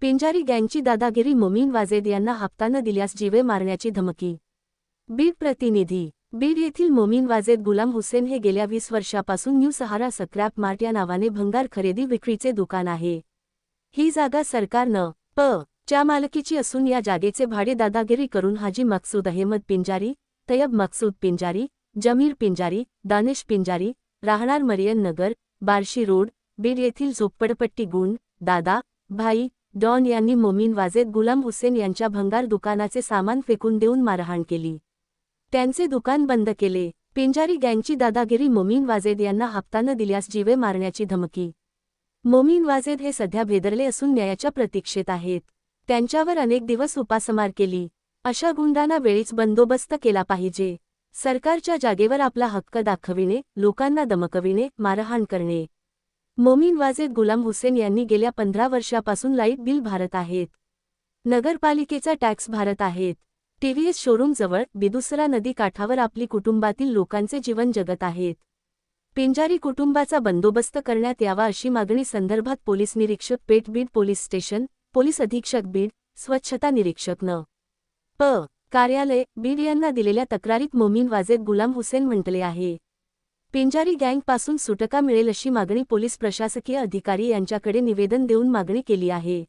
पिंजारी गँगची दादागिरी, मोमीन वाजेद यांना हप्ता न दिल्यास जीवे मारण्याची धमकी. बीड प्रतिनिधी. बीड येथील मोमीन वाजेद गुलाम हुसेन हे गेल्या 20 वर्षापासून न्यू सहारा स्क्रॅप मार्ट या नावाने भंगार खरेदी विक्रीचे दुकान आहे. ही जागा सरकारनं प. च्या मालकीची असून या जागेचे भाडे दादागिरी करून हाजी मकसूद अहमद पिंजारी, तय्यब मकसूद पिंजारी, जमीर पिंजारी, दानिश पिंजारी, राहणार मरियन नगर, बार्शी रोड, बीड येथील झोपडपट्टी गुंड, दादा, भाई, डॉन यांनी मोमीन वाजेद गुलाम हुसेन यांच्या भंगार दुकानाचे सामान फेकून देऊन मारहाण केली. त्यांचे दुकान बंद केले. पिंजारी गँगची दादागिरी, मोमीन वाजेद यांना हप्ता न दिल्यास जीवे मारण्याची धमकी. मोमीन वाजेद हे सध्या भेदरले असून न्यायाच्या प्रतीक्षेत आहेत. त्यांच्यावर अनेक दिवस उपासमार केली. अशा गुंडांना वेळीच बंदोबस्त केला पाहिजे. सरकारच्या जागेवर आपला हक्क दाखविणे, लोकांना धमकविणे, मारहाण करणे. मोमीन वाजेद गुलाम हुसेन यांनी गेल्या 15 वर्षापासून लाईट बिल भरत आहेत. नगरपालिकेचा टॅक्स भरत आहेत. टीव्हीएस शोरूमजवळ बिदुसरा नदी काठावर आपली कुटुंबातील लोकांचे जीवन जगत आहेत. पिंजारी कुटुंबाचा बंदोबस्त करण्यात यावा अशी मागणी संदर्भात पोलीस निरीक्षक पेठ, बीड पोलीस स्टेशन, पोलीस अधीक्षक बीड, स्वच्छता निरीक्षक न. प. कार्यालय, बीड यांना दिलेल्या तक्रारीत मोमीन वाजेद गुलाम हुसेन म्हटले आहे. पिंजारी गँगपासून सुटका मिळेल अशी मागणी पोलीस प्रशासकीय अधिकारी यांच्याकडे निवेदन देऊन मागणी केली आहे.